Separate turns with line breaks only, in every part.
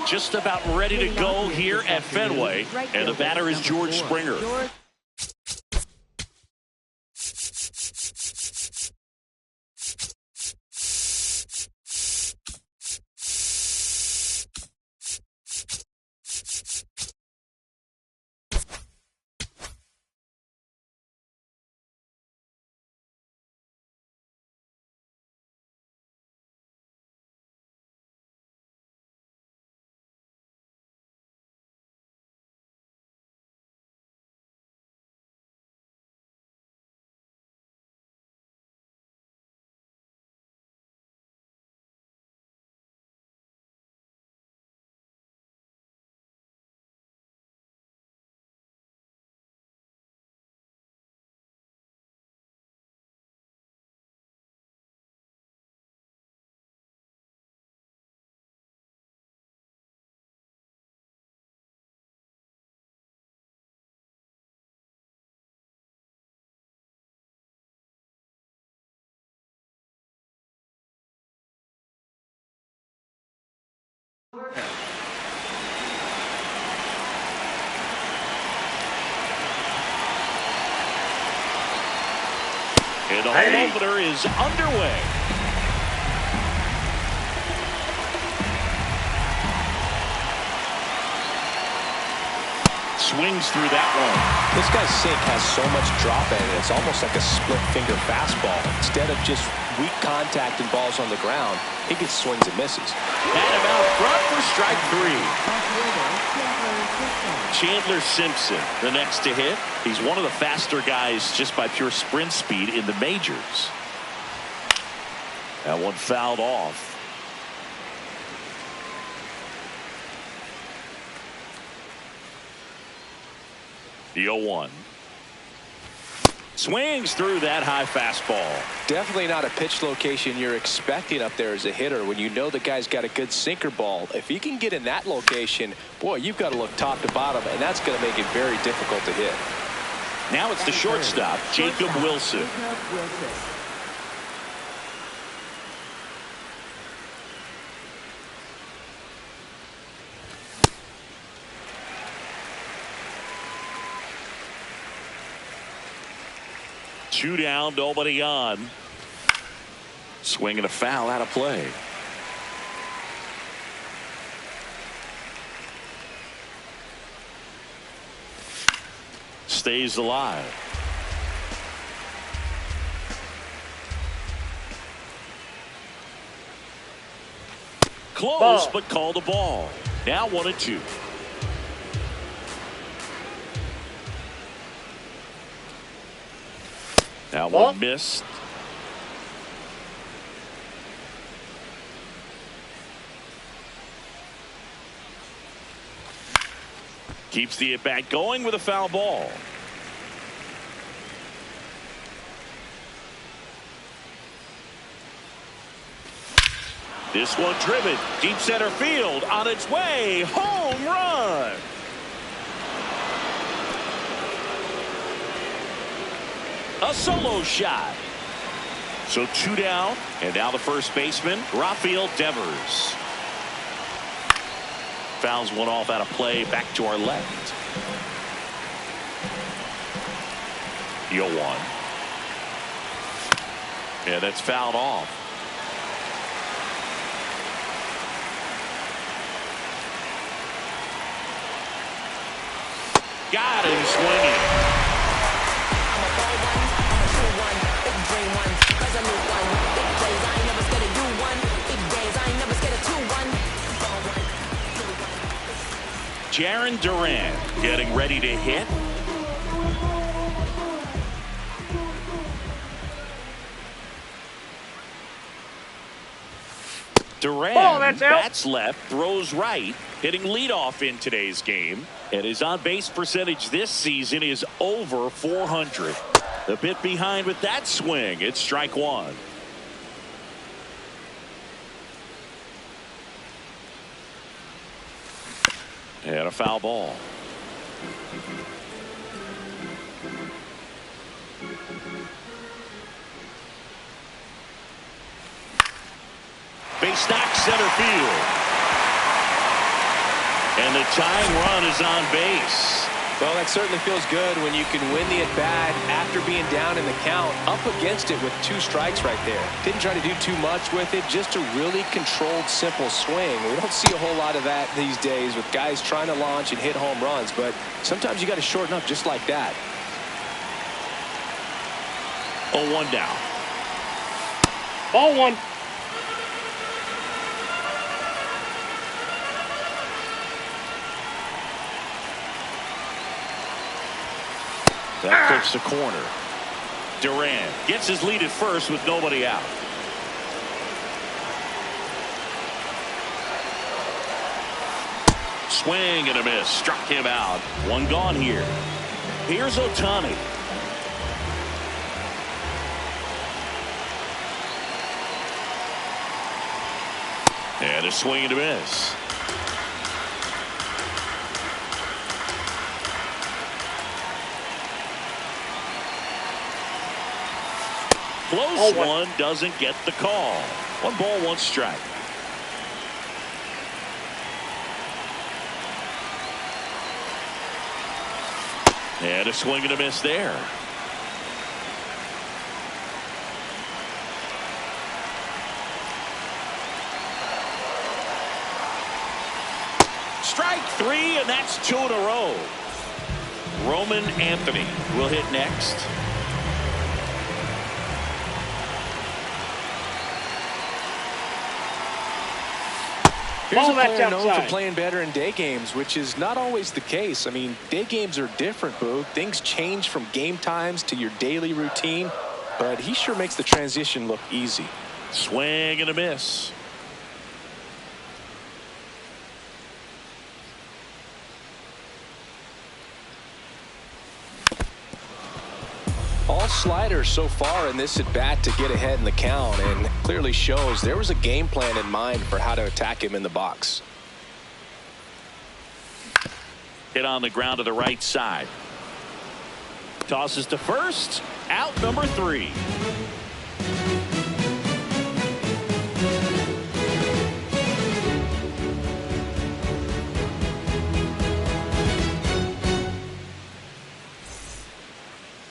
just about ready to go here at Fenway, and the batter is George Springer. And the home opener is underway. Swings through that one.
This guy's sink has so much drop in it. It's almost like a split finger fastball. Instead of just weak contact and balls on the ground, he gets swings and misses.
And him out front for strike three. Chandler Simpson, the next to hit. He's one of the faster guys just by pure sprint speed in the majors. That one fouled off. The 0-1. Swings through that high fastball.
Definitely not a pitch location you're expecting up there as a hitter when you know the guy's got a good sinker ball. If he can get in that location, boy, you've got to look top to bottom, and that's going to make it very difficult to hit.
Now it's the shortstop, Jacob Wilson. Two down, nobody on. Swing and a foul out of play. Stays alive. Close, but called a ball. Now 1-2. Now one missed. Keeps the at-bat going with a foul ball. This one driven deep center field on its way. Home run. A solo shot. So two down, and now the first baseman, Rafael Devers. Fouls one off out of play, back to our left. The 0-1. Yeah, that's fouled off. Got him swinging. Jarren Duran getting ready to hit. Duran bats left, throws right, hitting leadoff in today's game. And his on-base percentage this season is over 400. A bit behind with that swing. It's strike one. And a foul ball. Base knock center field. And the tying run is on base.
Well, that certainly feels good when you can win the at-bat after being down in the count, up against it with 2 strikes right there. Didn't try to do too much with it, just a really controlled, simple swing. We don't see a whole lot of that these days with guys trying to launch and hit home runs, but sometimes you got to shorten up just like that.
0-1 down.
Ball 1.
That clips the corner. Duran gets his lead at first with nobody out. Swing and a miss. Struck him out. 1 gone here. Here's Ohtani. And a swing and a miss. Close one, doesn't get the call. 1 ball, 1 strike. And a swing and a miss there. Strike 3, and that's 2 in a row. Roman Anthony will hit next.
Here's a player known for playing better in day games, which is not always the case. I mean, day games are different, Boo. Things change from game times to your daily routine, but he sure makes the transition look easy.
Swing and a miss.
All sliders so far in this at-bat to get ahead in the count, and clearly shows there was a game plan in mind for how to attack him in the box.
Hit on the ground to the right side. Tosses to first. Out number 3.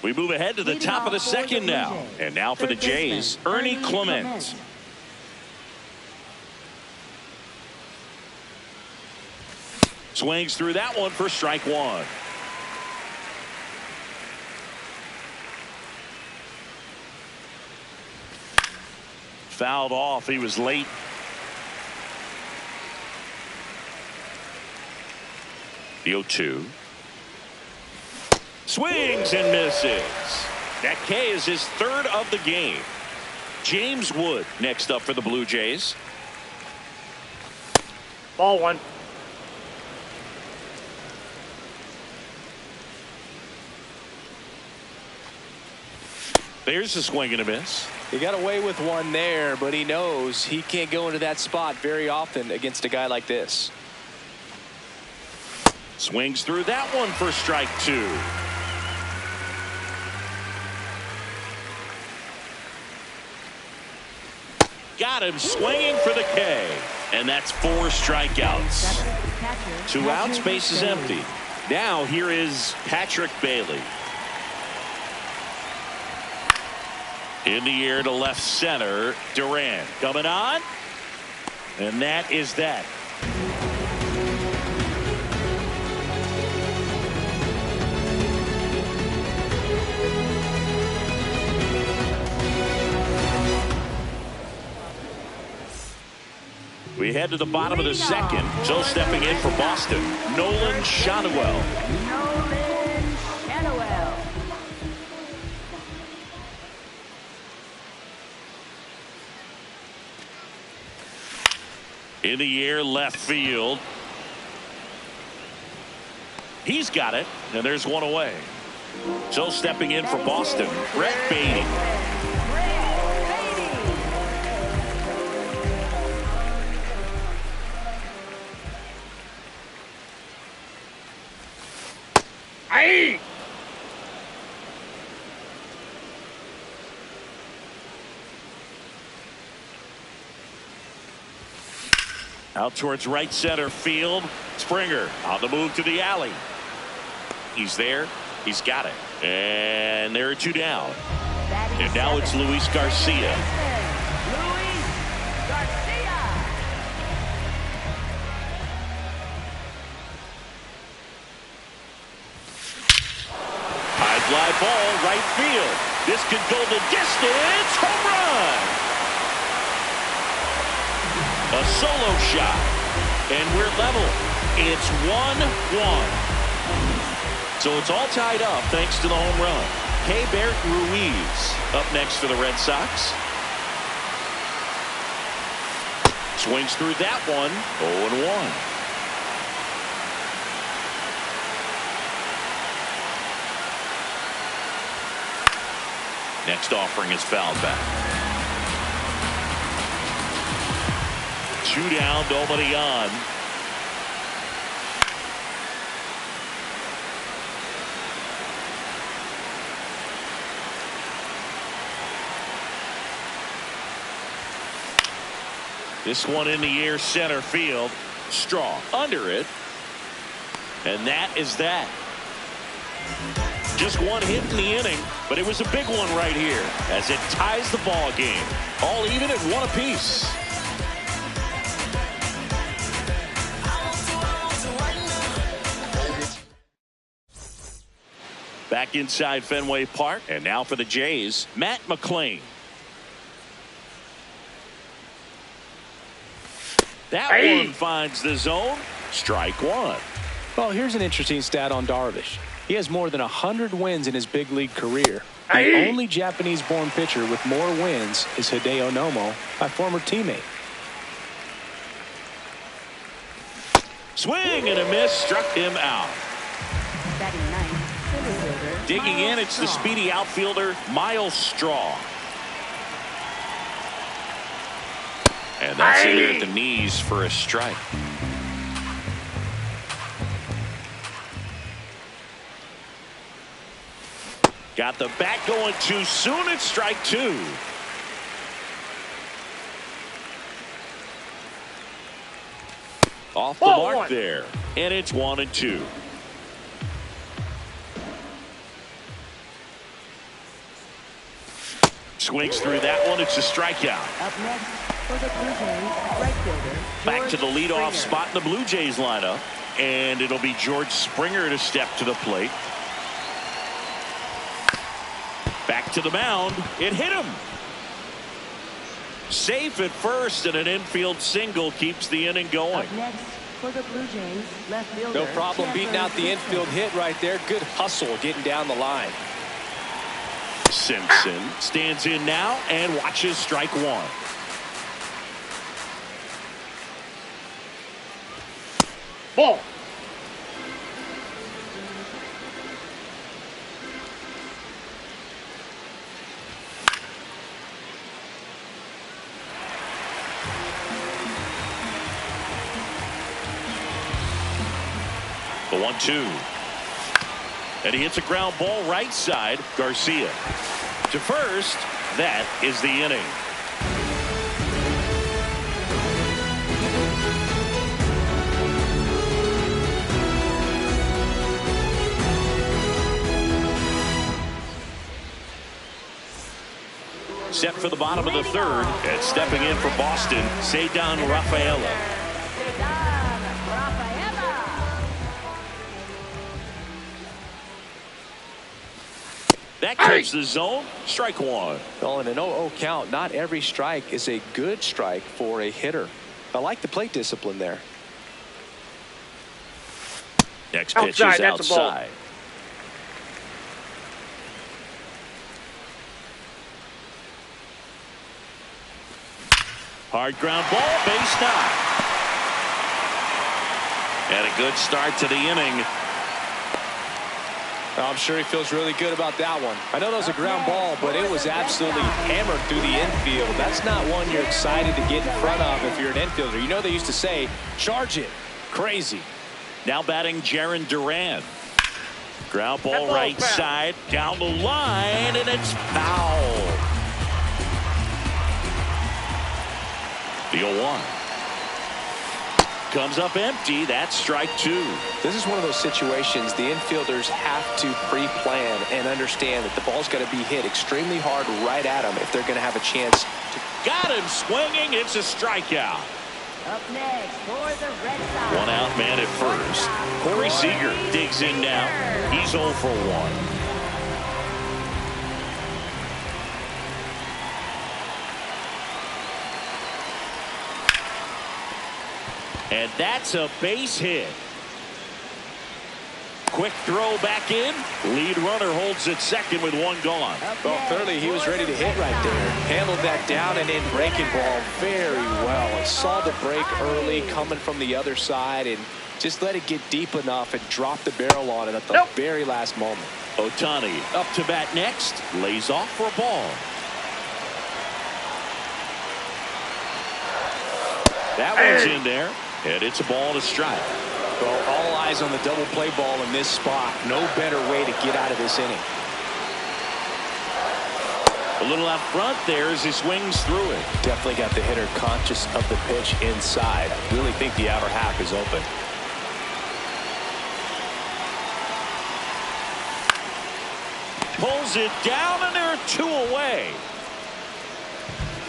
We move ahead to the top of the second now. And now for the Jays, Ernie Clement. Swings through that one for strike 1. Fouled off. He was late. The 0-2. Swings and misses. That K is his 3rd of the game. James Wood next up for the Blue Jays.
Ball 1.
There's a swing and a miss.
He got away with one there, but he knows he can't go into that spot very often against a guy like this.
Swings through that one for strike 2. Got him swinging for the K. And that's 4 strikeouts. 2 outs, base is empty. Now here is Patrick Bailey. In the air to left center. Duran coming on. And that is that. We head to the bottom of the second. So stepping in for Boston, Nolan Shotwell. In the air, left field. He's got it, and there's one away. So stepping in for Boston, Brett Beatty.
Aye.
Out towards right center field. Springer on the move to the alley. He's there. He's got it. And there are 2 down. And now it's Luis Garcia. High fly ball, right field. This could go the distance. Home run. A solo shot. And we're level. It's 1-1. So it's all tied up thanks to the home run. Keibert Ruiz up next for the Red Sox. Swings through that one. 0-1. Next offering is fouled back. 2 down, nobody on. This one in the air, center field. Strong under it. And that is that. Just one hit in the inning, but it was a big one right here as it ties the ball game. All even at 1 apiece. Back inside Fenway Park, and now for the Jays, Matt McClain. That one finds the zone. Strike 1.
Well, here's an interesting stat on Darvish. He has more than 100 wins in his big league career. The only Japanese-born pitcher with more wins is Hideo Nomo, my former teammate.
Swing and a miss, struck him out. Digging in, it's the speedy outfielder, Miles Straw. And that's it at the knees for a strike. Got the bat going too soon. It's strike 2. Off the mark there. And it's 1-2. Swings through that one. It's a strikeout.
Up next for the Blue Jays, right fielder.
Back to the leadoff spot in the Blue Jays lineup. And it'll be George Springer to step to the plate. Back to the mound. It hit him. Safe at first, and an infield single keeps the inning going.
Up next for the Blue Jays, left fielder.
No problem beating out the infield hit right there. Good hustle getting down the line.
Simpson stands in now and watches strike 1.
Ball.
The 1-2. And he hits a ground ball right side. Garcia to first. That is the inning. Set for the bottom of the 3rd, and stepping in for Boston, Cedar Rafaela. That cuts the zone. Strike 1.
Well, in an 0-0 count, not every strike is a good strike for a hitter. I like the plate discipline there.
Next pitch is outside. Hard ground ball, base knock. And a good start to the inning.
I'm sure he feels really good about that one. I know that was a ground ball, but it was absolutely hammered through the infield. That's not one you're excited to get in front of if you're an infielder. You know they used to say, charge it. Crazy.
Now batting Jarren Duran. Ground ball right side, down the line, and it's foul. The 0-1. comes up empty. That's strike two.
This is one of those situations the infielders have to pre-plan and understand that the ball's got to be hit extremely hard right at them if they're going to have a chance.
Got him swinging. It's a strikeout.
Up next for the Red Sox.
One out man at first. Corey Seager digs in now. He's 0 for 1. And that's a base hit. Quick throw back in. Lead runner holds at second with one gone.
Well, clearly he was ready to hit right there. Handled that down and in breaking ball very well. And saw the break early coming from the other side and just let it get deep enough and drop the barrel on it at the very last moment.
Ohtani up to bat next. Lays off for a ball. That one's in there. And it's a ball and a strike.
Well, all eyes on the double play ball in this spot. No better way to get out of this inning.
A little out front there as he swings through it.
Definitely got the hitter conscious of the pitch inside. Really think the outer half is open.
Pulls it down, and there are two away.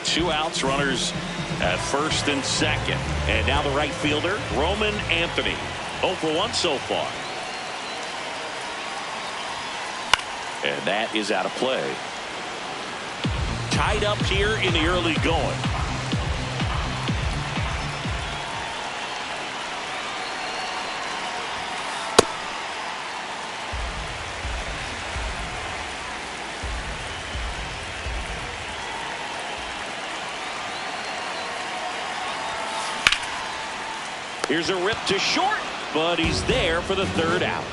2 outs, runners at first and second. And now the right fielder, Roman Anthony. 0 for 1 so far. And that is out of play. Tied up here in the early going. Here's a rip to short, but he's there for the third out.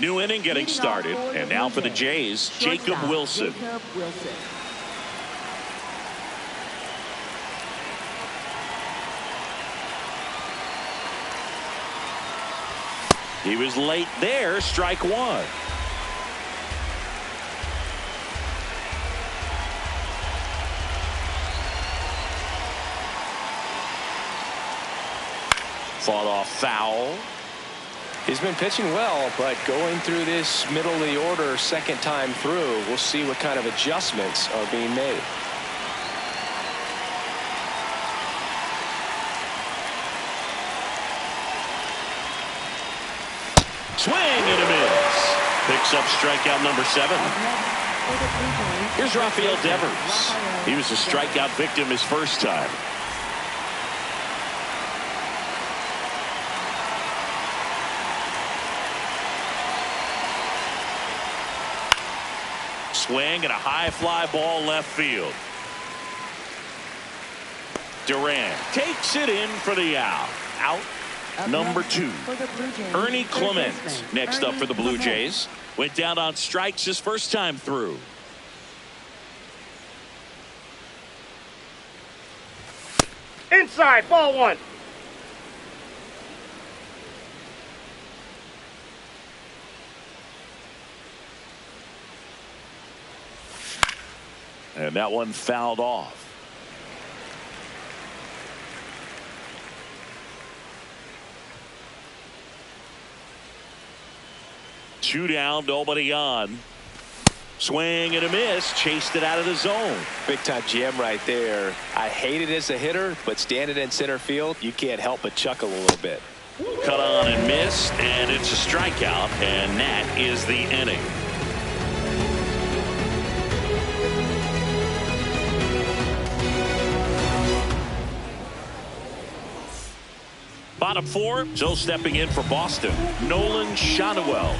New inning getting started, and now for the Jays, Jacob Wilson. He was late there, strike one. Fought off foul.
He's been pitching well, but going through this middle of the order second time through, we'll see what kind of adjustments are being made.
Swing and a miss. Picks up strikeout number 7. Here's Rafael Devers. He was a strikeout victim his first time. Swing and a high fly ball left field. Durant takes it in for the out. Out number 2. Ernie Clement next up for the Blue Jays. Went down on strikes his first time through.
Inside, ball 1.
And that one fouled off. Two down, nobody on. Swing and a miss. Chased it out of the zone.
Big time jam right there. I hate it as a hitter, but standing in center field, you can't help but chuckle a little bit.
Cut on and missed, and it's a strikeout, and that is the inning. Bottom 4, so stepping in for Boston, Nolan Shotwell.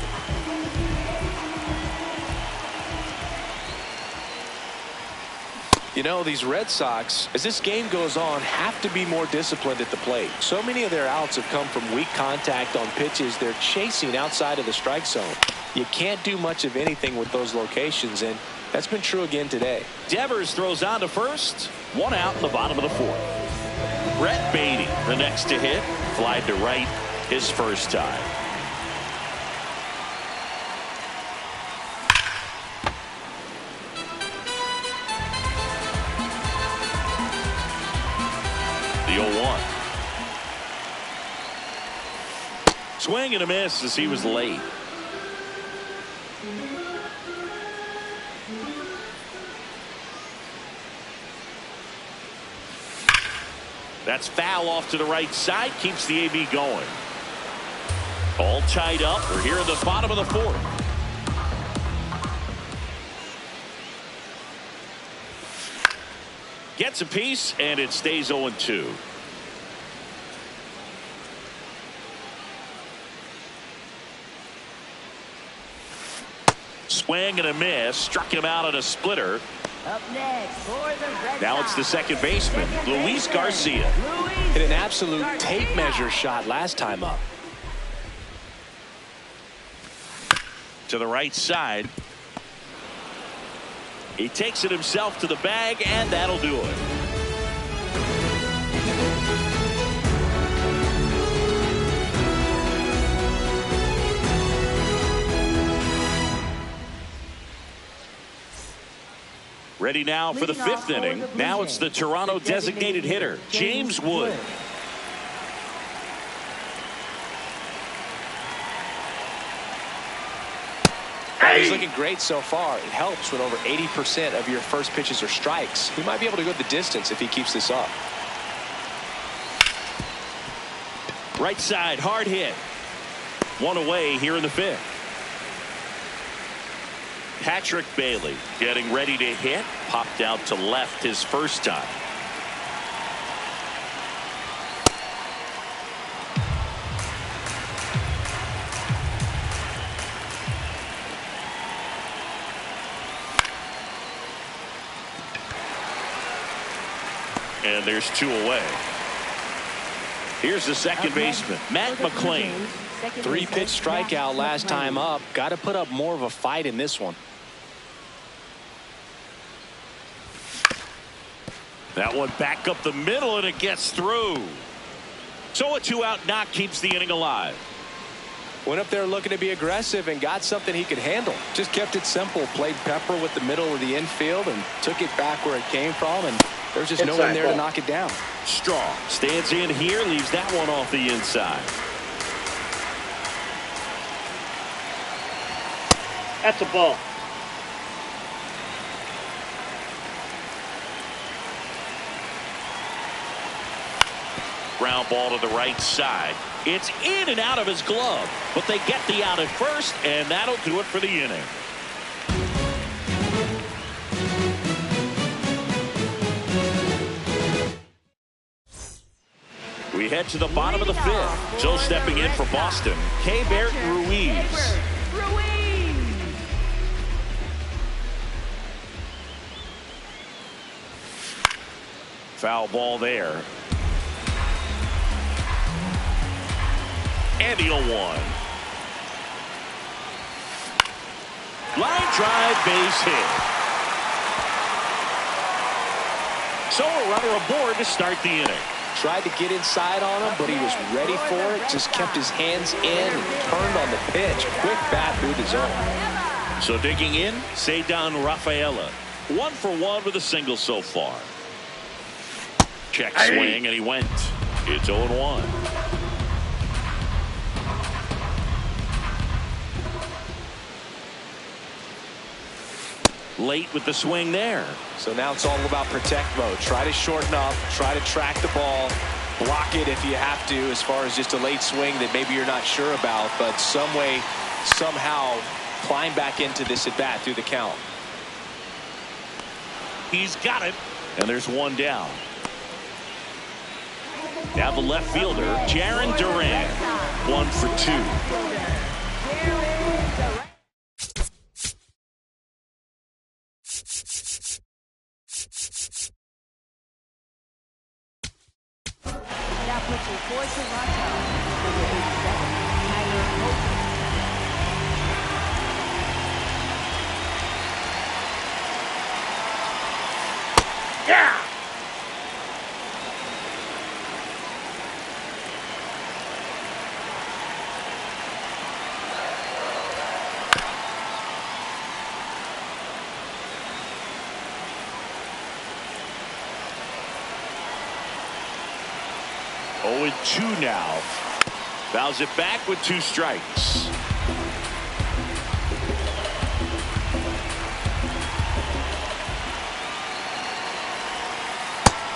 You know, these Red Sox, as this game goes on, have to be more disciplined at the plate. So many of their outs have come from weak contact on pitches they're chasing outside of the strike zone. You can't do much of anything with those locations, and that's been true again today.
Devers throws on to first. 1 out in the bottom of the 4th. Brett Beatty, the next to hit. Flied to right his first time. The 0-1. Swing and a miss as he was late. That's foul off to the right side. Keeps the AB going. All tied up. We're here at the bottom of the fourth. Gets a piece, and it stays 0-2. Swing and a miss. Struck him out on a splitter.
Up next for the Red
Now
Sox.
it's the second baseman, Luis Garcia.
Hit an absolute tape measure shot last time up.
To the right side. He takes it himself to the bag, and that'll do it. Ready now for the fifth inning. Now it's the Toronto designated hitter, James Wood.
He's looking great so far. It helps when over 80% of your first pitches are strikes. He might be able to go the distance if he keeps this up.
Right side, hard hit. One away here in the fifth. Patrick Bailey getting ready to hit. Popped out to left his first time. And there's two away. Here's the second baseman, Matt McClain.
3-pitch strikeout last time up. Got to put up more of a fight in this one.
That one back up the middle, and it gets through. So a 2-out knock keeps the inning alive.
Went up there looking to be aggressive and got something he could handle. Just kept it simple. Played pepper with the middle of the infield and took it back where it came from. And there's just no one there to knock it down.
Strong stands in here, leaves that one off the inside.
That's a ball.
Ground ball to the right side. It's in and out of his glove, but they get the out at first, and that'll do it for the inning. We head to the bottom of the fifth. So stepping in for Boston, Keibert Ruiz. Foul ball there. And the 0-1. Line drive, base hit. So a runner aboard to start the inning.
Tried to get inside on him, but he was ready for it. Just kept his hands in and turned on the pitch. Quick bat through the zone.
So digging in, Ceddanne Rafaela. 1 for 1 with a single so far. Check swing, and he went. It's 0-1. Late with the swing there.
So now it's all about protect mode. Try to shorten up, try to track the ball, block it if you have to, as far as just a late swing that maybe you're not sure about, but some way, somehow climb back into this at bat through the count.
He's got it, and there's one down. Now the left fielder, Jarren Duran, 1 for 2. 0-2 now. Fouls it back with 2 strikes.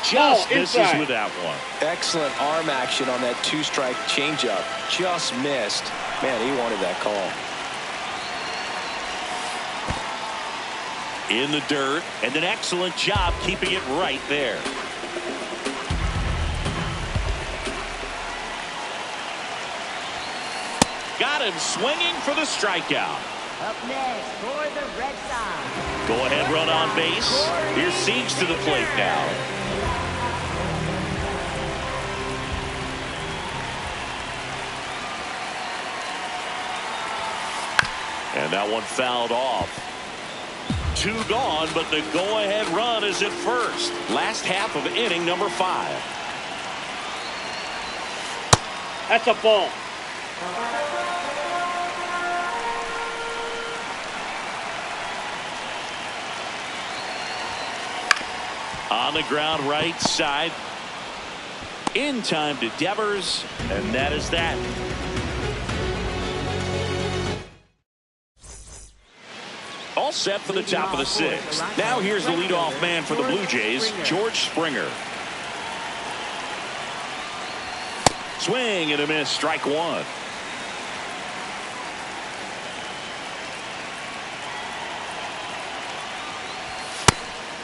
Just misses with that one.
Excellent arm action on that 2-strike changeup. Just missed. Man, he wanted that call.
In the dirt, and an excellent job keeping it right there. Got him swinging for the strikeout.
Up next for the Red Sox.
Go ahead run on base. Here's Siegs to the plate now. And that one fouled off. 2 gone, but the go-ahead run is at first. Last half of inning number 5.
That's a ball.
On the ground right side. In time to Devers, and that is that. All set for the top of the 6th. Now here's the leadoff man for the Blue Jays, George Springer. Swing and a miss, strike 1.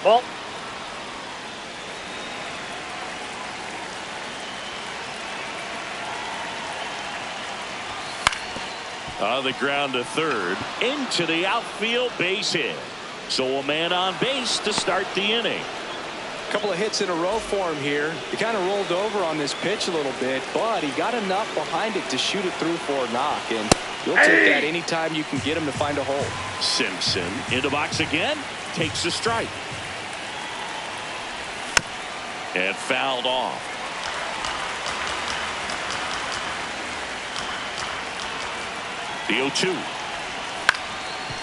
Ball.
On the ground to third, into the outfield, base hit. So a man on base to start the inning.
A couple of hits in a row for him here. He kind of rolled over on this pitch a little bit, but he got enough behind it to shoot it through for a knock, and you'll take that anytime you can get him to find a hole.
Simpson in the box again, takes a strike. And fouled off. The 0-2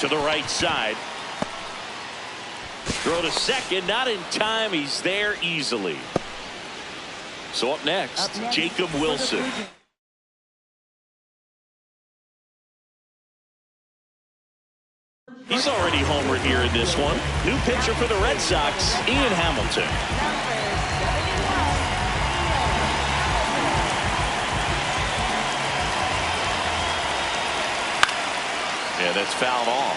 to the right side. Throw to second, not in time. He's there easily. So up next Jacob Wilson. He's already homered here in this one. New pitcher for the Red Sox, Ian Hamilton. Yeah, that's fouled off.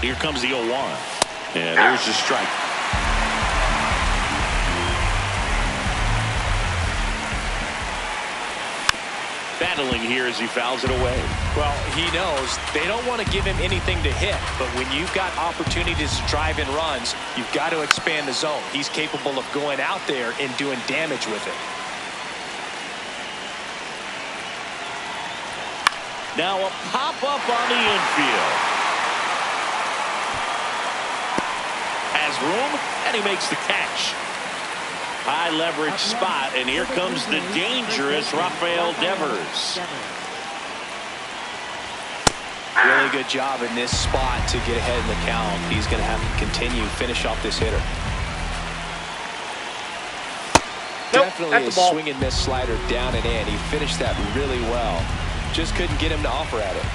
Here comes the 0-1. And there's the strike. Battling here as he fouls it away.
Well, he knows they don't want to give him anything to hit, but when you've got opportunities to drive in runs, you've got to expand the zone. He's capable of going out there and doing damage with it.
Now a pop-up on the infield. Has room, and he makes the catch. High leverage spot, and here comes the dangerous Rafael Devers.
Really good job in this spot to get ahead in the count. He's going to have to continue, finish off this hitter. Definitely a swing and miss slider down and in. He finished that really well. Just couldn't get him to offer at it.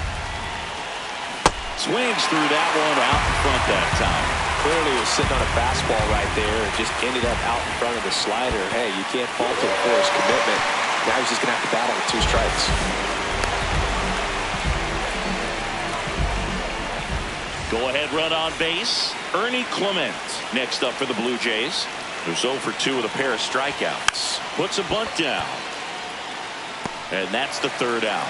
Swings through that one out in front that time.
Clearly was sitting on a fastball right there and just ended up out in front of the slider. Hey, you can't fault him for his commitment. Now he's just going to have to battle with 2 strikes.
Go ahead run on base. Ernie Clement next up for the Blue Jays. Who's 0 for 2 with a pair of strikeouts. Puts a bunt down. And that's the 3rd out.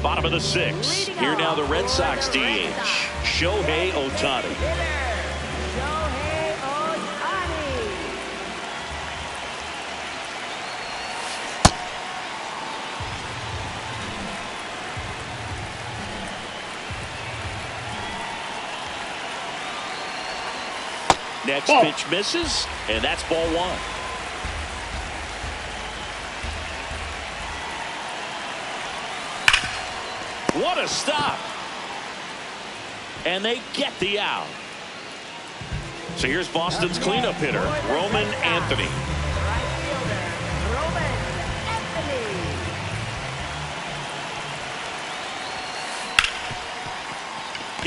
Bottom of the 6th. Here now the Red Sox DH. Shohei Ohtani. Next pitch misses, and that's ball 1. What a stop. And they get the out. So here's Boston's cleanup hitter, Roman Anthony.
Right fielder, Roman Anthony.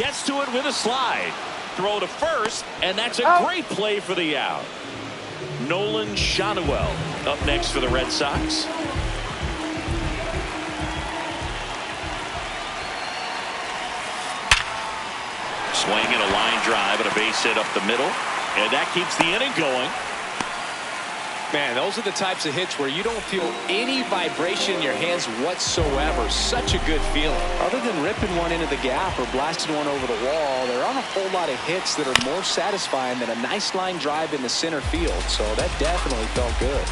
Gets to it with a slide. Throw to first, and that's a great play for the out. Nolan Shanuel up next for the Red Sox. Swinging a line drive and a base hit up the middle, and that keeps the inning going.
Man, those are the types of hits where you don't feel any vibration in your hands whatsoever. Such a good feeling. Other than ripping one into the gap or blasting one over the wall, there aren't a whole lot of hits that are more satisfying than a nice line drive in the center field. So that definitely felt good.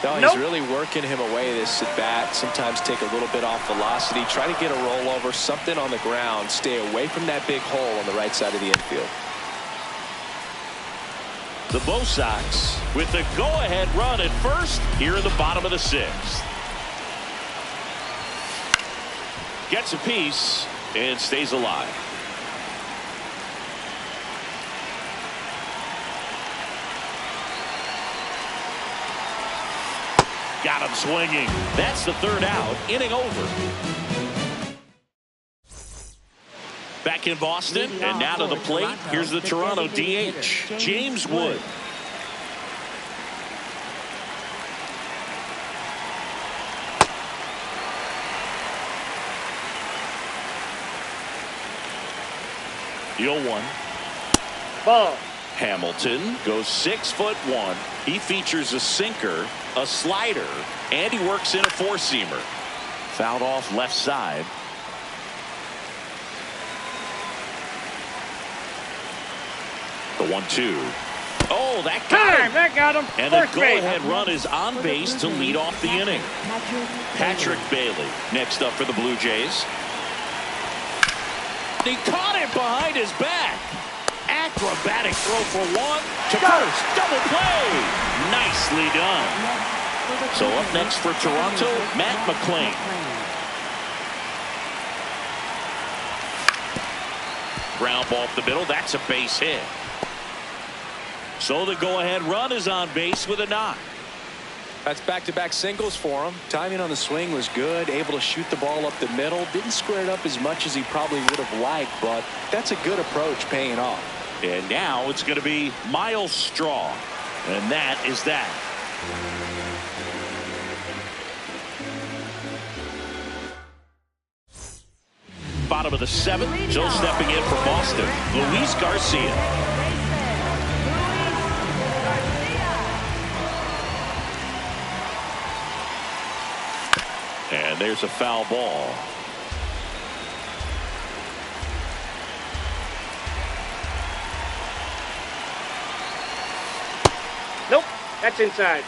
No, he's really working him away this at bat. Sometimes take a little bit off velocity. Try to get a rollover, something on the ground. Stay away from that big hole on the right side of the infield.
The Bo Sox with the go-ahead run at first here in the bottom of the sixth. Gets a piece and stays alive. Got him swinging. That's the third out. Inning over. Back in Boston, and now to the plate. Here's the Toronto DH, James Wood. The 0-1.
Ball.
Hamilton goes 6'1". He features a sinker, a slider, and he works in a four-seamer. Fouled off left side. The 1-2. Oh, that got him.
That got him.
And
First
the go-ahead run is on base to lead off the inning. Patrick Bailey next up for the Blue Jays. He caught it behind his back. Acrobatic throw for one to first. Double play. Nicely done. So up next for Toronto, Matt McClain. Ground ball up the middle. That's a base hit. So the go-ahead run is on base with a knock.
That's back-to-back singles for him. Timing on the swing was good. Able to shoot the ball up the middle. Didn't square it up as much as he probably would have liked, but that's a good approach paying off.
And now it's going to be Miles Straw. And that is that. Bottom of the seventh. Joe stepping in for Boston. Luis Garcia. And there's a foul ball.
Nope. That's inside.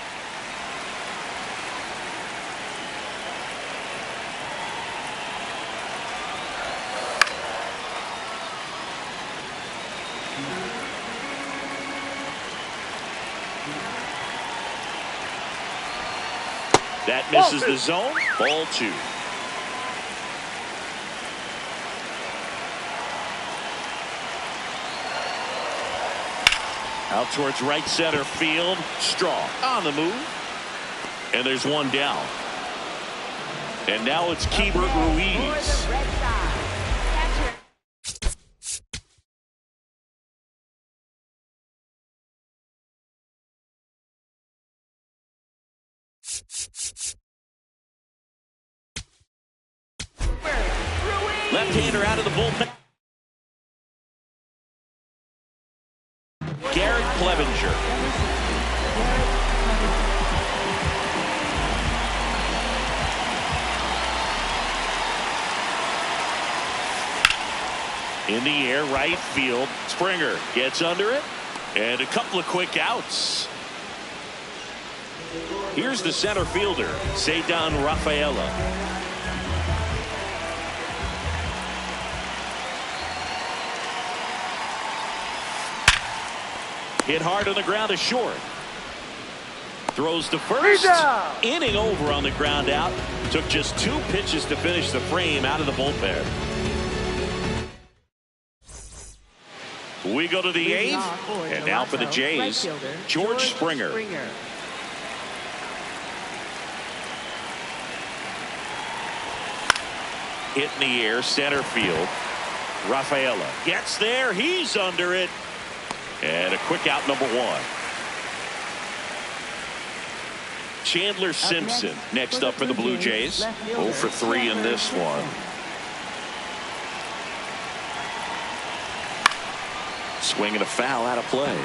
That misses the zone. Ball two. Out towards right center field. Straw on the move. And there's one down. And now it's Keibert Ruiz. Left-hander out of the bullpen. Garrett Clevenger. In the air, right field. Springer gets under it. And a couple of quick outs. Here's the center fielder, Ceddanne Rafaela. Hit hard on the ground is short. Throws to first. Inning over on the ground out. Took just 2 pitches to finish the frame out of the bullpen. We go to the 8th. And now for the Jays, George Springer. Hit in the air, center field. Rafaela gets there. He's under it. And a quick out, number 1. Chandler Simpson next up for the Blue Jays. 0 for 3 in this one. Swinging a foul out of play.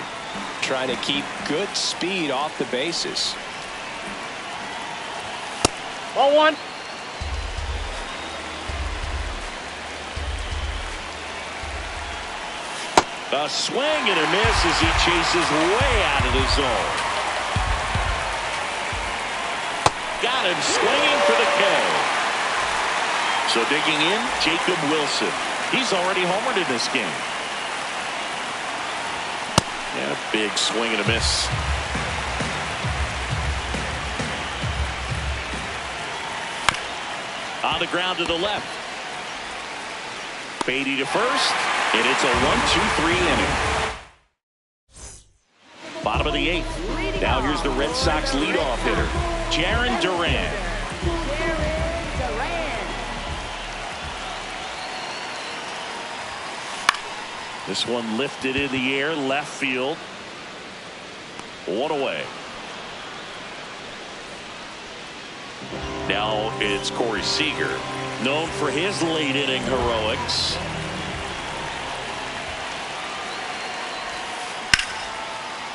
Trying to keep good speed off the bases.
Ball 1.
A swing and a miss as he chases way out of the zone. Got him swinging for the K. So digging in, Jacob Wilson. He's already homered in this game. Yeah, big swing and a miss. On the ground to the left. Beatty to first, and it's a 1-2-3 inning. Bottom of the 8th. Now here's the Red Sox leadoff hitter, Jarren Duran. This one lifted in the air, left field. 1 away. Now it's Corey Seager, known for his late inning heroics.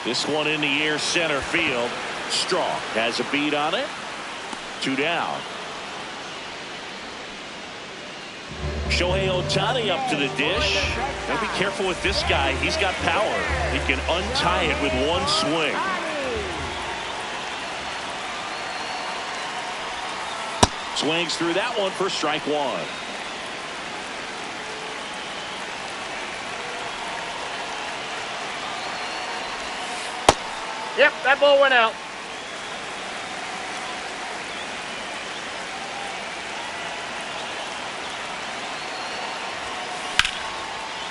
This one in the air, center field. Strong has a beat on it. 2 down. Shohei Ohtani up to the dish. Now be careful with this guy. He's got power. He can untie it with 1 swing. Swings through that one for strike 1.
Yep, that ball went out.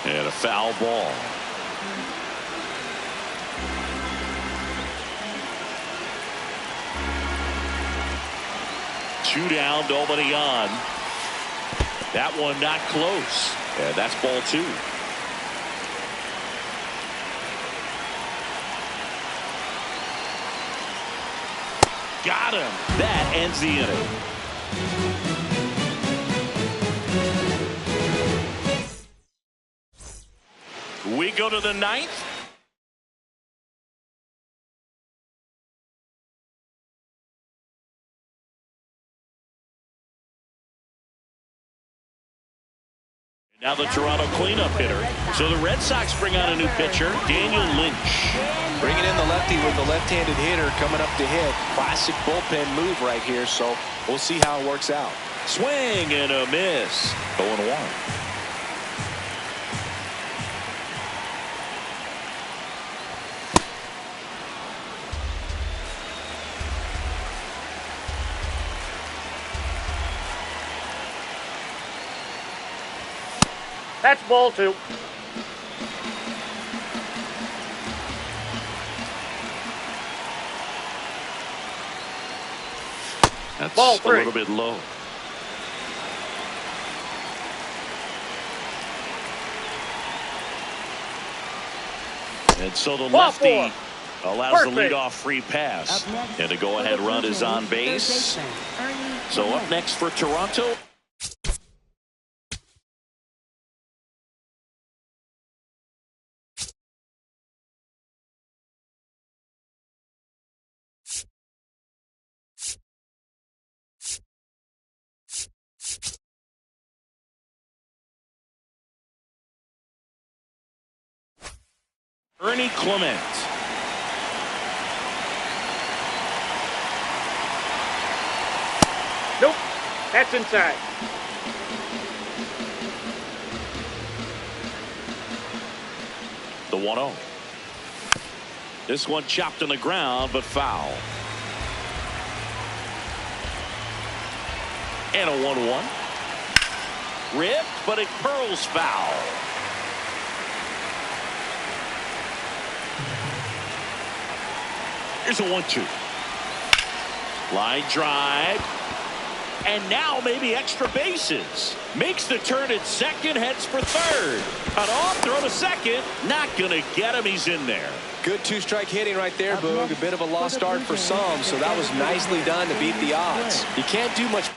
And a foul ball. Two down, nobody on. That one not close. And that's ball 2. Got him. That ends the inning. We go to the 9th. Now the Toronto cleanup hitter. So the Red Sox bring on a new pitcher, Daniel Lynch.
Bringing in the lefty with the left-handed hitter coming up to hit. Classic bullpen move right here, so we'll see how it works out.
Swing and a miss. 0-1.
That's ball 2.
That's
ball
a
3.
little bit low. And so the
Ball
lefty
4.
allows
First
the
base.
leadoff free pass. And the go-ahead run is on base. So up next for Toronto. Ernie Clement.
Nope, that's inside.
The 1-0. This one chopped on the ground, but foul. And a 1-1. Ripped, but it curls foul. Here's a 1-2. Line drive. And now maybe extra bases. Makes the turn at second, heads for third. Cut off, throw to second. Not going to get him. He's in there.
Good two-strike hitting right there, Boog. A bit of a lost start for some, so that was nicely done to beat the odds. You can't do much.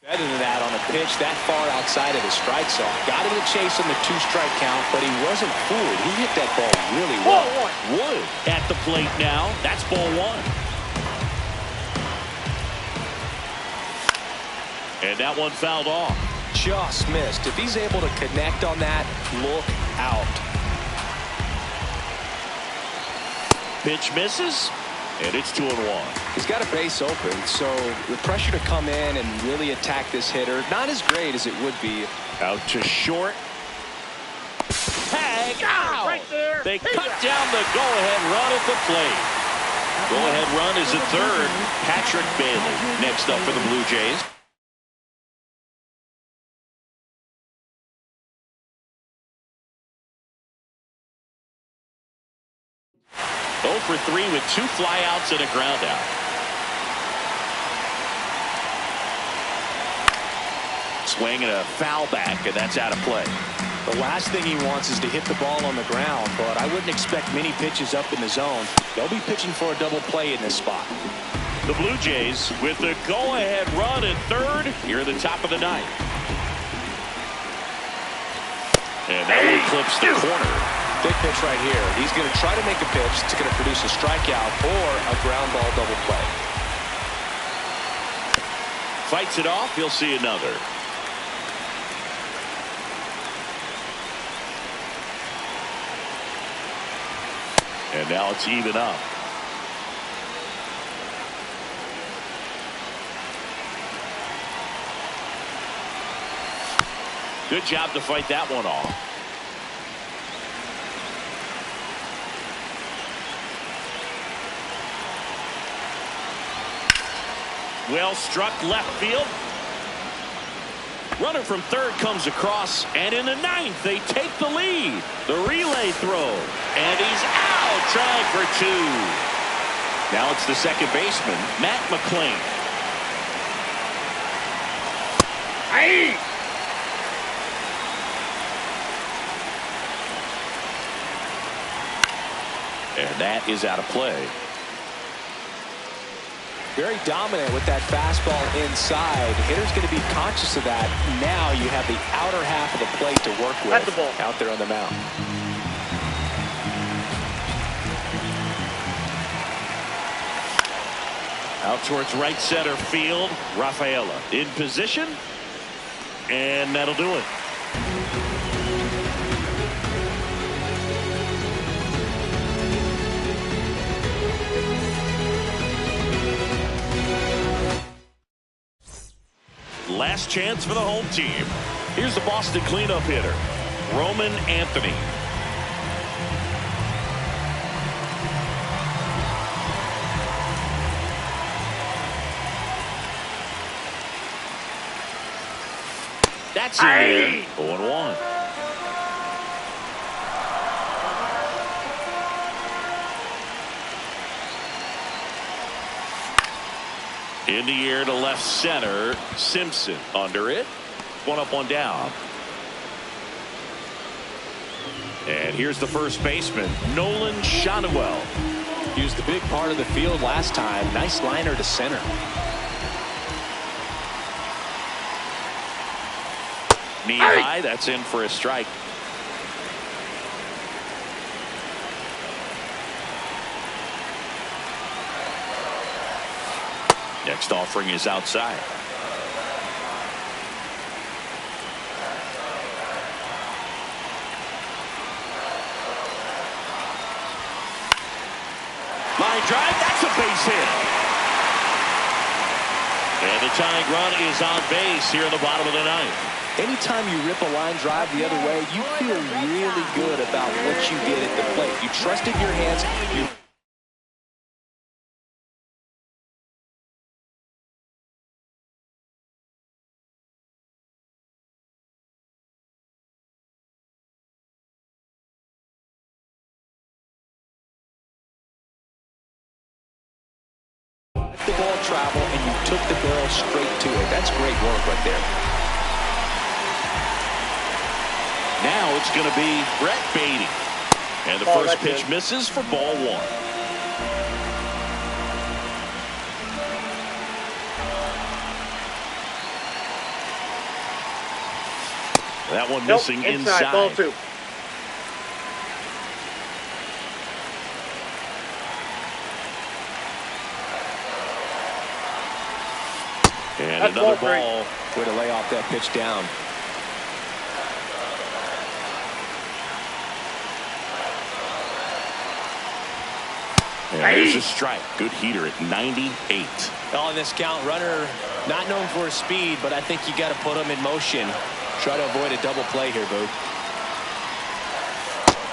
Better than that on a pitch that far outside of his strike zone. Got him to chase on the two-strike count, but he wasn't fooled. He hit that ball really well.
Wood at the plate now. That's ball one. And that one fouled off.
Just missed. If he's able to connect on that, look out.
Pitch misses. And it's 2-1.
He's got a base open, so the pressure to come in and really attack this hitter, not as great as it would be.
Out to short. Tag out.
Right there.
They cut down the go-ahead run at the plate. Go-ahead run is at third. Patrick Bailey next up for the Blue Jays. 0 for 3 with 2 flyouts and a ground out. Swing and a foul back, and that's out of play.
The last thing he wants is to hit the ball on the ground, but I wouldn't expect many pitches up in the zone. They'll be pitching for a double play in this spot.
The Blue Jays with the go-ahead run at third here at the top of the ninth. And that one clips the corner.
Big pitch right here. He's going to try to make a pitch that's going to produce a strikeout or a ground ball double play.
Fights it off. He'll see another. And now it's even up. Good job to fight that one off. Well struck left field. Runner from third comes across, and in the ninth they take the lead. The relay throw, and he's out, trying for 2. Now it's the second baseman, Matt McClain.
Hey!
And that is out of play.
Very dominant with that fastball inside. The hitter's going to be conscious of that. Now you have the outer half of the plate to work with.
That's the ball.
Out there on the mound.
Out towards right center field. Rafaela in position. And that'll do it. Last chance for the home team. Here's the Boston cleanup hitter, Roman Anthony. That's it. 0-1. In the air to left center. Simpson under it. 1 up, 1 down. And here's the first baseman, Nolan Schanuel.
Used the big part of the field last time. Nice liner to center.
Knee high. That's in for a strike. Next offering is outside. line drive. That's a base hit. And the tying run is on base here in the bottom of the ninth.
Anytime you rip a line drive the other way, you feel really good about what you did at the plate. You trusted your hands. The ball travel and you took the barrel straight to it. That's great work right there.
Now it's going to be Brett Beatty. And the first pitch misses for ball one. That one missing inside.
Ball two.
And another ball.
Way to lay off that pitch down.
And there's a strike. Good heater at 98.
On this count, runner not known for his speed, but I think you got to put him in motion. Try to avoid a double play here, Boo.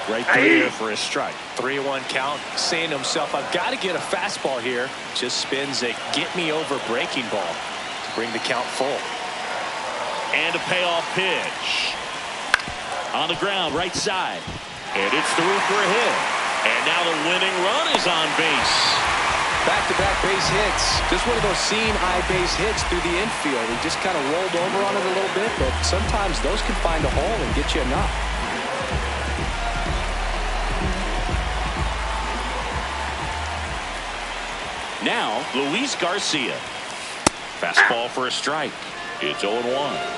Right there for a strike.
3-1 count, saying to himself, I've got to get a fastball here. Just spins a get-me-over breaking ball to bring the count full.
And a payoff pitch. On the ground, right side. And it's through for a hit. And now the winning run is on base.
Back-to-back base hits. Just one of those seeing-eye base hits through the infield. He just kind of rolled over on it a little bit, but sometimes those can find a hole and get you a knock.
Now, Luis Garcia. Fastball for a strike. It's 0-1.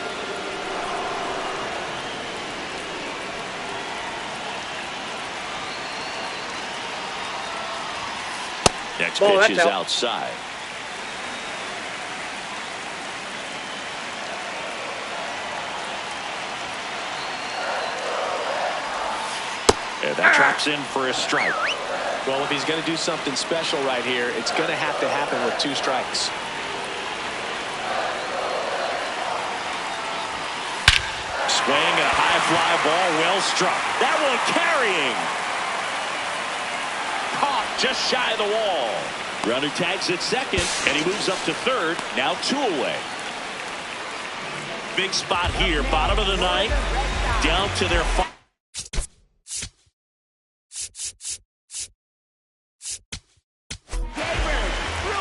Next pitch is outside. And that drops in for a strike.
Well, if he's going to do something special right here, it's going to have to happen with 2 strikes.
Swing and a high fly ball, well struck. That one carrying. Caught just shy of the wall. Runner tags at second, and he moves up to third. Now 2 away. Big spot here, bottom of the ninth, down to their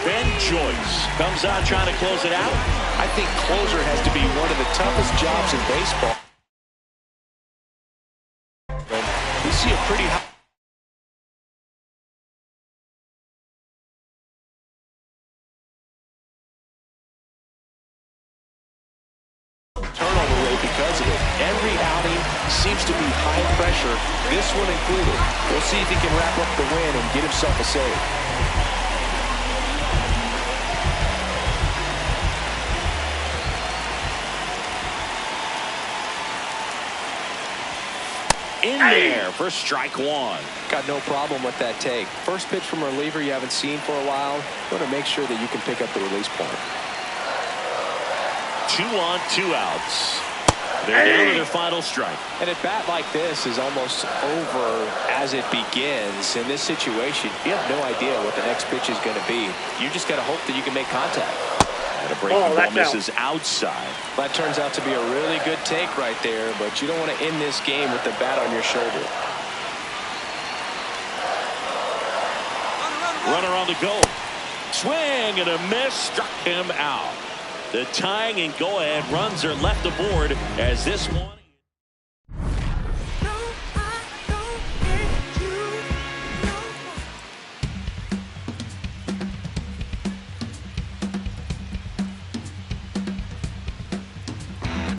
Ben Joyce comes on trying to close it out.
I think closer has to be one of the toughest jobs in baseball. You see a pretty high turnover rate because of it. Every outing seems to be high pressure, this one included. We'll see if he can wrap up the win and get himself a save.
In there for strike 1.
Got no problem with that take. First pitch from a reliever you haven't seen for a while. You want to make sure that you can pick up the release point.
2 on, 2 outs. They're down to their final strike.
And a bat like this is almost over as it begins. In this situation, you have no idea what the next pitch is going to be. You just got to hope that you can make contact.
And a breaking ball misses outside.
That turns out to be a really good take right there, but you don't want to end this game with the bat on your shoulder.
Runner on the go. Swing and a miss, struck him out. The tying and go-ahead runs are left aboard as this one.